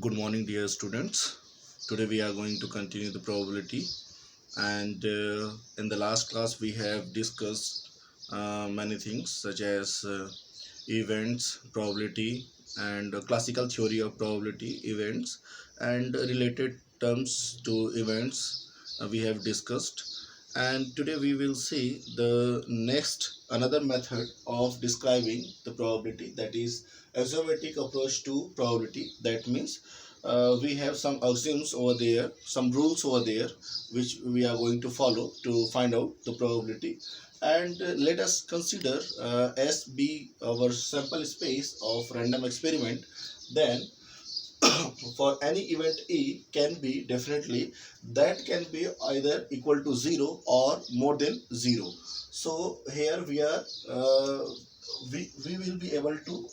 Good morning, dear students. Today we are going to continue the probability, and in the last class we have discussed many things such as events, probability, and classical theory of probability, events, and related terms to events we have discussed. And today we will see the next another method of describing the probability, that is axiomatic approach to probability. That means we have some axioms over there, some rules over there, which we are going to follow to find out the probability. And let us consider S be our sample space of random experiment. Then for any event E can be definitely that can be either equal to 0 or more than 0. So here we are we will be able to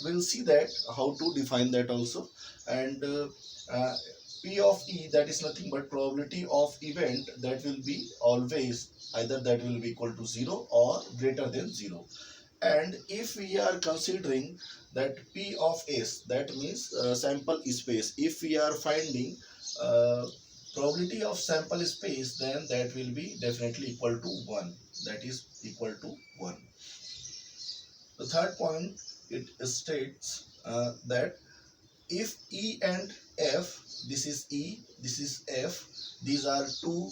we'll see that how to define that also. And uh, P of E, that is nothing but probability of event, that will be always either that will be equal to 0 or greater than 0. And if we are considering that P of S, that means sample space, if we are finding uh, probability of sample space, then that will be definitely equal to 1, that is equal to 1. The third point, it states that if E and F, this is E, this is F, these are two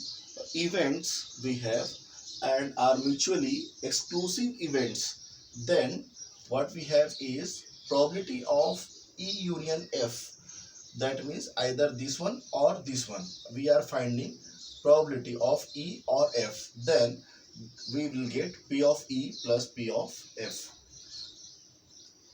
events we have and are mutually exclusive events, then what we have is probability of E union F. That means either this one or this one. We are finding probability of E or F. Then we will get P of E plus P of F.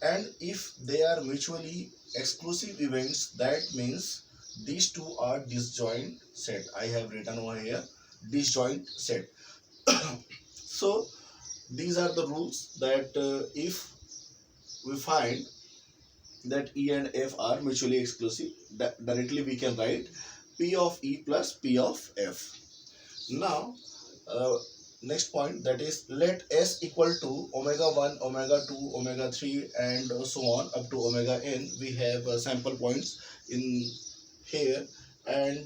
And if they are mutually exclusive events, that means these two are disjoint set. I have written over here disjoint set. So these are the rules that if we find that E and F are mutually exclusive, directly we can write P of E plus P of F. Now next point, that is let S equal to omega 1, omega 2, omega 3 and so on up to omega n. We have sample points in here, and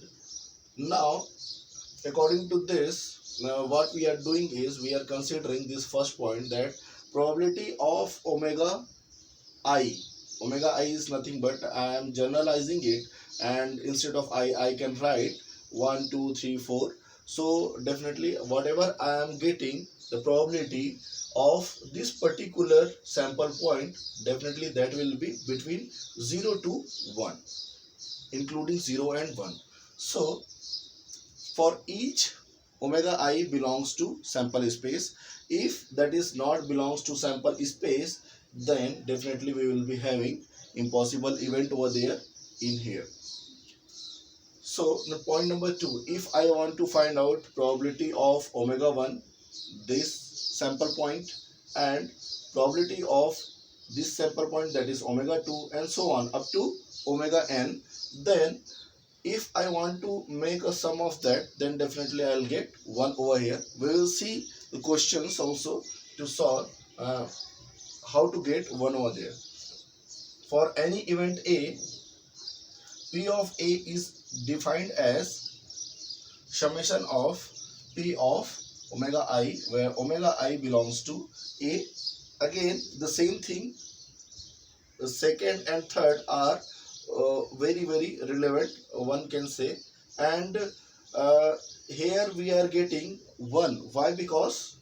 now according to this, what we are doing is we are considering this first point, that probability of omega I. Omega I is nothing but I am generalizing it, and instead of I can write 1, 2, 3, 4. So definitely whatever I am getting, the probability of this particular sample point, definitely that will be between 0 to 1, including 0 and 1. So for each omega I belongs to sample space. If that is not belongs to sample space, then definitely we will be having impossible event over there in here. So the point number 2, if I want to find out probability of omega 1, this sample point, and probability of this sample point, that is omega 2, and so on up to omega n, then if I want to make a sum of that, then definitely I'll get 1 over here. We will see the questions also to solve how to get 1 over there. For any event A, P of A is defined as summation of P of omega I, where omega I belongs to A. Again the same thing, the second and third are very relevant, one can say. And here we are getting 1. Why? Because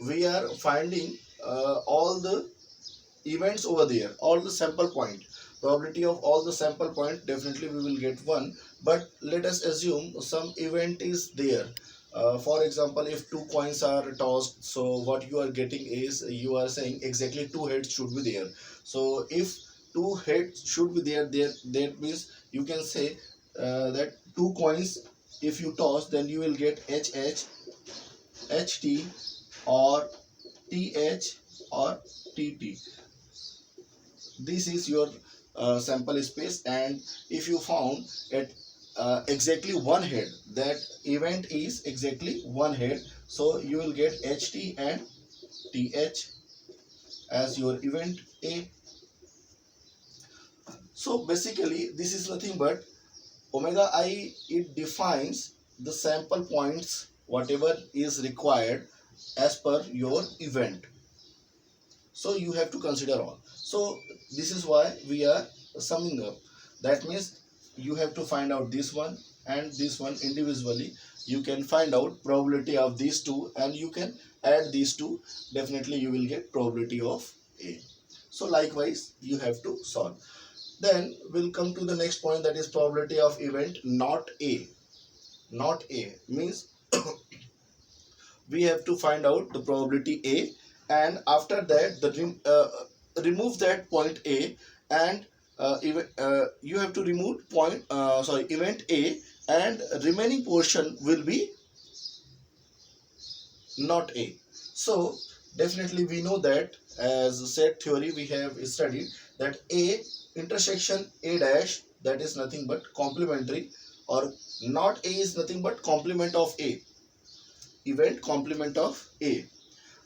we are finding all the events over there, all the sample point, probability of all the sample point, definitely we will get 1. But let us assume some event is there. For example, if 2 coins are tossed, so what you are getting is, you are saying exactly 2 heads should be there. So if 2 heads should be there, that means you can say that 2 coins if you toss, then you will get HH, HT, or TH, or TT. This is your sample space, and if you found at exactly 1 head, that event is exactly 1 head, so you will get HT and TH as your event A. So basically this is nothing but omega I, it defines the sample points whatever is required as per your event. So you have to consider all. So this is why we are summing up. That means you have to find out this one and this one individually. You can find out probability of these two and you can add these two. Definitely you will get probability of A. So likewise you have to solve. Then we'll come to the next point, that is probability of event not A. Not A means we have to find out the probability A, and after that remove that point A, and you have to remove event A, and remaining portion will be not A. So definitely we know that as set theory we have studied that A intersection A dash, that is nothing but complementary, or not A is nothing but complement of A, event complement of A.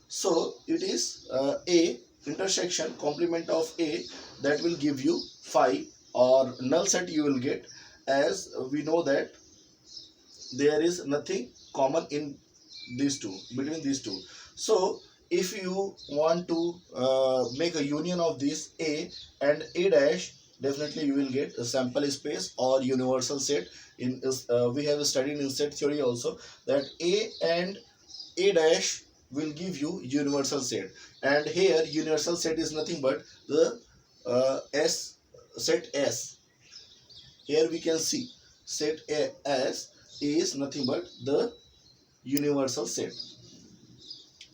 So it is A intersection complement of A, that will give you phi, or null set you will get, as we know that there is nothing common in these two, between these two. So if you want to make a union of this A and A dash, definitely you will get a sample space or universal set. In we have studied in set theory also that A and A dash will give you universal set, and here universal set is nothing but the S, set S. Here we can see set S is nothing but the universal set.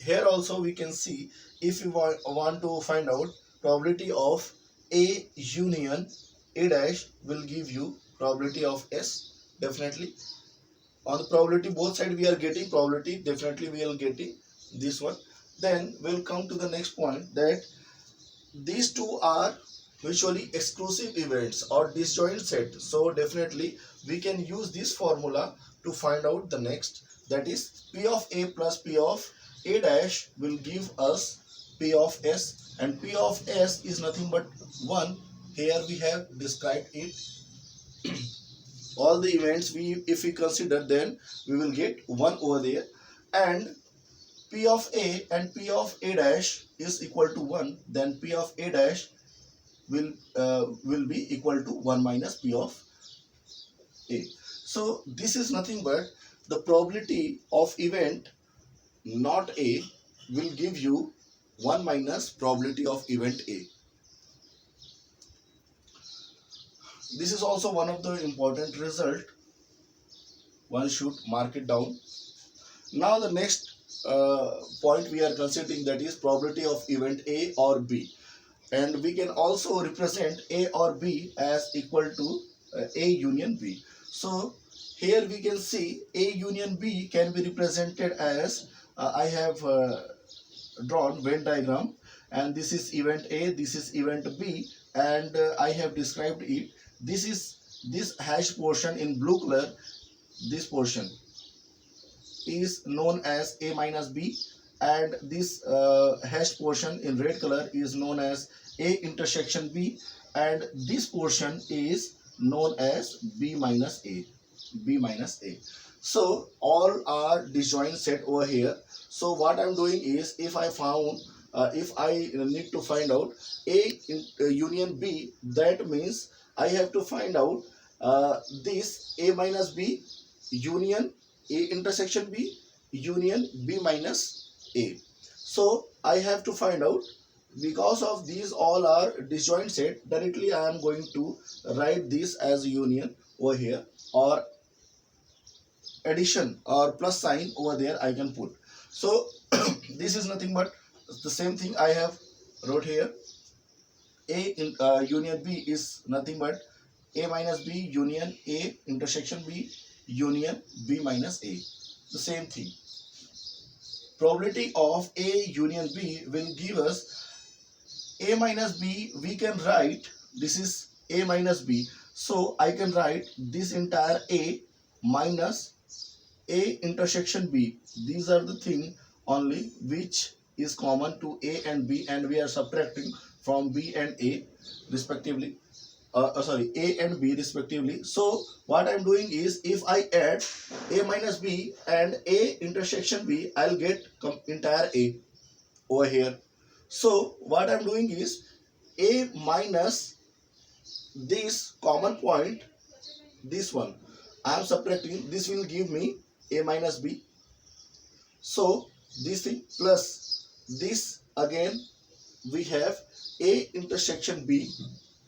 Here also we can see, if you want to find out probability of A union A dash, will give you probability of S. Definitely on the probability both side we are getting probability, definitely we are getting this one. Then we'll come to the next point, that these two are mutually exclusive events or disjoint set. So definitely we can use this formula to find out the next, that is P of A plus P of A dash will give us P of S, and P of S is nothing but 1. Here we have described it. All the events if we consider, then we will get 1 over there, and P of A and P of A dash is equal to 1, then P of A dash will be equal to 1 minus P of A. So this is nothing but the probability of event not A will give you 1 minus probability of event A. This is also one of the important result. One should mark it down. Now the next point we are considering, that is probability of event A or B, and we can also represent A or B as equal to A union B. So here we can see A union B can be represented as I have drawn Venn diagram, and this is event A, this is event B, and I have described it. This is this hash portion in blue color, this portion is known as A minus B, and this hash portion in red color is known as A intersection B, and this portion is known as B minus A. B minus A. So all are disjoint set over here. So what I'm doing is, if I need to find out A union B, that means I have to find out this A minus B union A intersection B union B minus A. So I have to find out, because of these all are disjoint set, directly I am going to write this as union over here, or addition or plus sign over there I can put. So this is nothing but the same thing I have wrote here. A in, union B is nothing but A minus B union A intersection B union B minus A. The same thing. Probability of A union B will give us A minus B. We can write, this is A minus B. So I can write this entire A minus A intersection B. These are the thing only which is common to A and B, and we are subtracting from B and A respectively. sorry, A and B respectively. So what I'm doing is, if I add A minus B and A intersection B, I'll get entire A over here. So what I'm doing is, A minus this common point, this one, I am subtracting, this will give me A minus B. So this thing plus this, again we have A intersection B,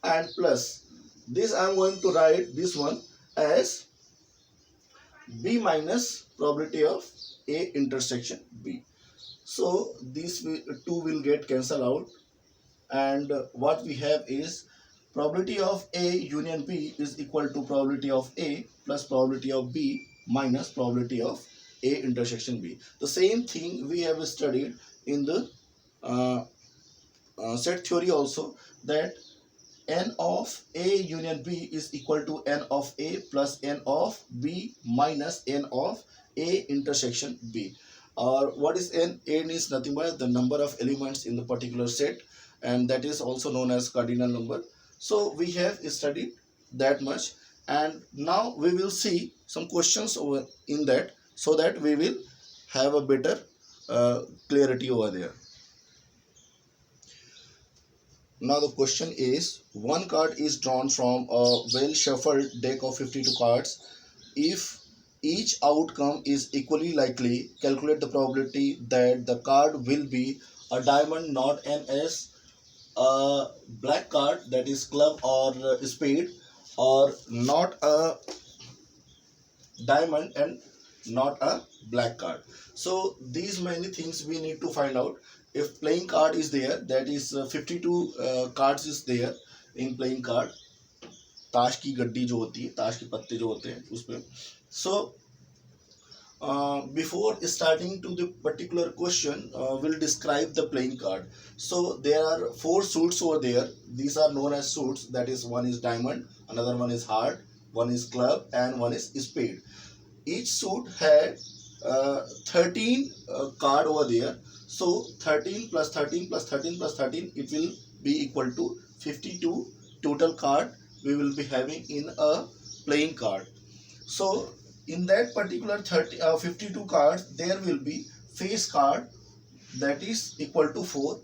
and plus this I am going to write this one as B minus probability of A intersection B. So these two will get cancelled out, and what we have is probability of A union B is equal to probability of A plus probability of B minus probability of A intersection B. The same thing we have studied in the uh, set theory also, that n of A union B is equal to n of A plus n of B minus n of A intersection B. Or what is n? N is nothing but the number of elements in the particular set, and that is also known as cardinal number. So we have studied that much, and now we will see some questions over in that, so that we will have a better clarity over there. Now the question is, one card is drawn from a well shuffled deck of 52 cards. If each outcome is equally likely, calculate the probability that the card will be a diamond, not an ace, a black card, that is club or spade, or not a diamond and not a black card. So these many things we need to find out. If playing card is there, that is 52 cards is there in playing card. ताश की गड्डी जो होती है, ताश के पत्ते जो होते हैं उस पे. So before starting to the particular question, we'll describe the playing card. So there are 4 suits over there. These are known as suits. That is, one is diamond, another one is heart, one is club, and one is spade. Each suit had 13 card over there. So 13 plus 13 plus 13 plus 13, it will be equal to 52 total card we will be having in a playing card. So in that particular 52 cards, there will be face card, that is equal to 4.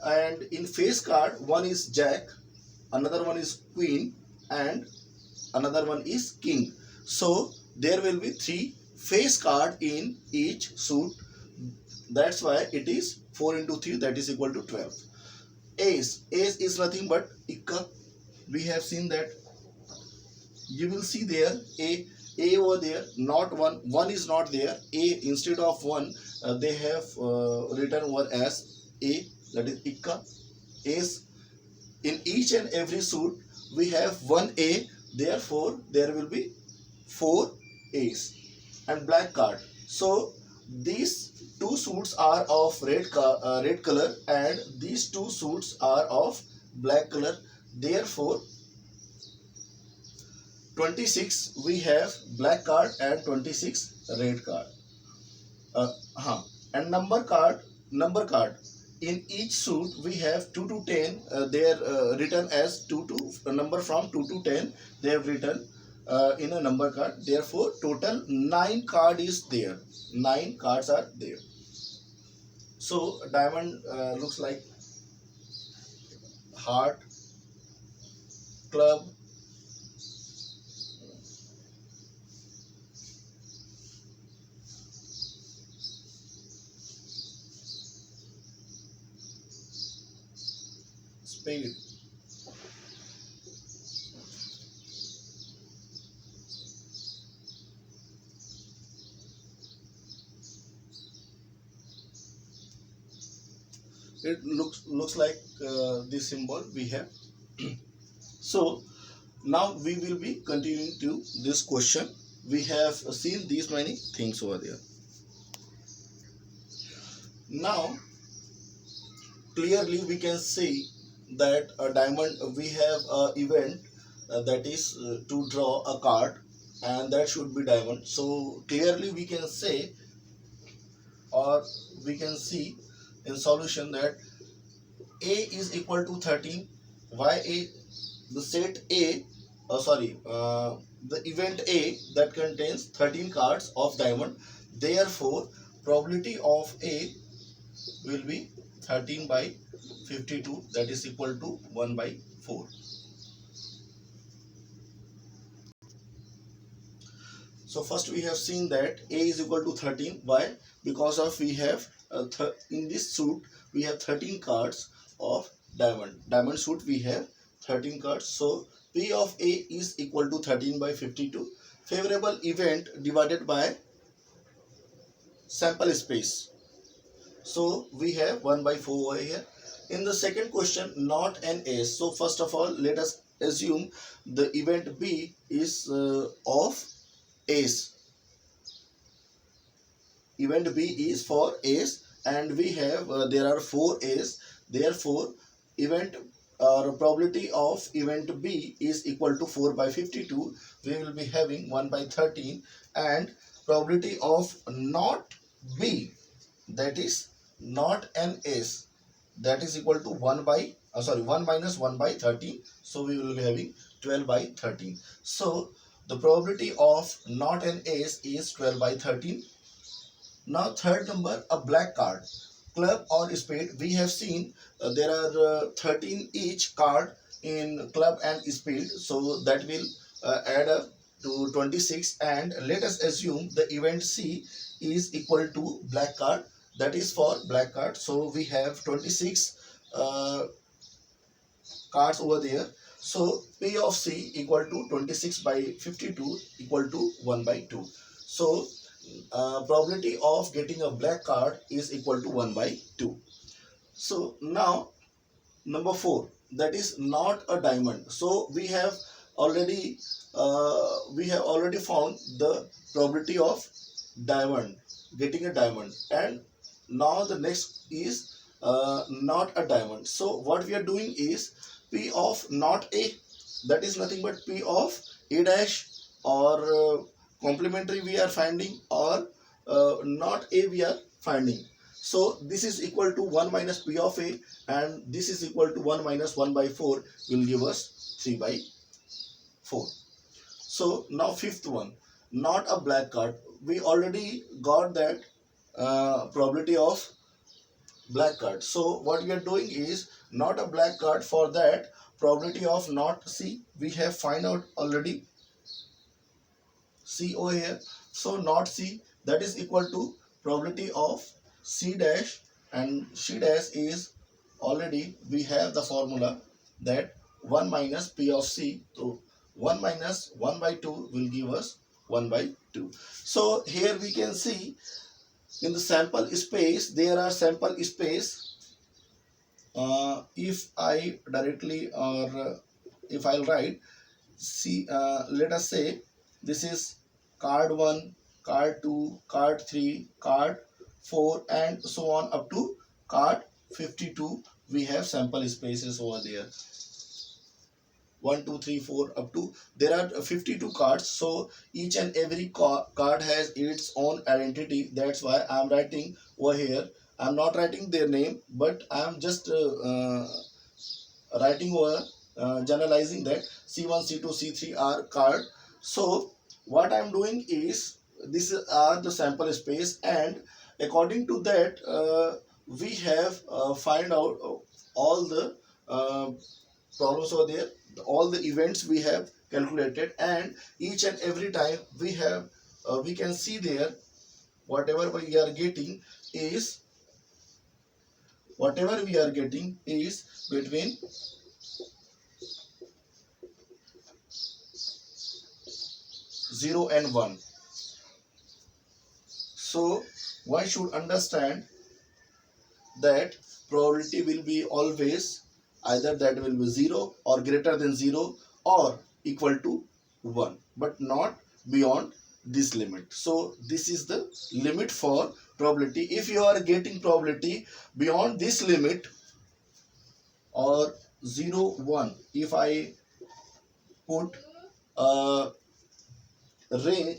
And in face card, one is jack, another one is queen, and another one is king. So there will be 3 face card in each suit. That's why it is 4 into 3, that is equal to 12. Ace. Ace is nothing but ikka. We have seen that. You will see there A over there, not 1. 1 is not there. A, instead of 1, they have written over as A, that is ikka. Ace. In each and every suit, we have 1 A. Therefore, there will be 4 A's. And black card. So these 2 suits are of red color, and these 2 suits are of black color. Therefore 26 we have black card and 26 red card. And number card. In each suit we have 2 to 10. They are written as 2 to number from 2 to 10. They have written in a number card. Therefore total 9 card is there. 9 cards are there. So diamond looks like heart, club, spade, it looks like this symbol we have. So now we will be continuing to this question. We have seen these many things over there. Now clearly we can see that a diamond, we have a event that is to draw a card, and that should be diamond. So clearly we can say, or we can see in solution, that A is equal to 13. Why A? the set A, the event A that contains 13 cards of diamond. Therefore, probability of A will be 13 by 52, that is equal to 1 by 4. So first we have seen that A is equal to 13. Why? Because of we have in this suit we have 13 cards of diamond. Diamond suit we have 13 cards. So P of A is equal to 13 by 52. Favorable event divided by sample space. So we have 1 by 4 over here. In the second question, not an S. So first of all, let us assume the event B is of Ace. Event B is for Ace, and we have there are 4 A's. Therefore, event or probability of event B is equal to 4 by 52. We will be having 1 by 13, and probability of not B, that is not an S, that is equal to 1 by 1 minus 1 by 13. So we will be having 12 by 13. So the probability of not an ace is 12 by 13. Now third number, a black card. Club or spade, we have seen there are 13 each card in club and spade. So that will add up to 26, and let us assume the event C is equal to black card. That is for black card. So we have 26 cards over there. So P of C equal to 26 by 52 equal to 1 by 2. So probability of getting a black card is equal to 1 by 2. So now number 4, that is not a diamond. So we have already found the probability of diamond, getting a diamond, and now the next is not a diamond. So what we are doing is P of not A, that is nothing but P of A dash, or complementary we are finding, or not A we are finding. So this is equal to 1 minus P of A, and this is equal to 1 minus 1 by 4 will give us 3 by 4. So now fifth one, not a black card. We already got that probability of black card. So what we are doing is not a black card. For that, probability of not C we have find out already, C over here. So not C, that is equal to probability of C dash, and C dash is already we have the formula that 1 minus P of C. So 1 minus 1 by 2 will give us 1 by 2. So here we can see in the sample space, there are sample space. If I directly, or if I'll write, see, let us say this is card 1, card 2, card 3, card 4, and so on up to card 52. We have sample spaces over there. 1, 2, 3, 4 up to there are 52 cards. So each and every card has its own identity. That's why I'm writing over here. I'm not writing their name, but I'm just writing over generalizing that C1, C2, C3 are card. So what I'm doing is these are the sample space, and according to that we have find out all the problems over there, all the events we have calculated, and each and every time we have we can see there whatever we are getting is between 0 and 1. So one should understand that probability will be always either that will be 0 or greater than 0 or equal to 1, but not beyond this limit. So this is the limit for probability. If you are getting probability beyond this limit, or 0, 1, if I put range,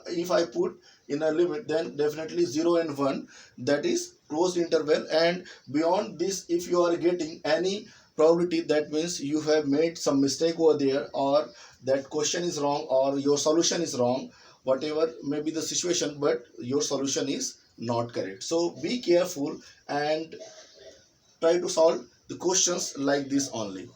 if I put in a limit, then definitely 0 and 1, that is closed interval, and beyond this if you are getting any probability, that means you have made some mistake over there, or that question is wrong, or your solution is wrong, whatever may be the situation, but your solution is not correct. So be careful and try to solve the questions like this only.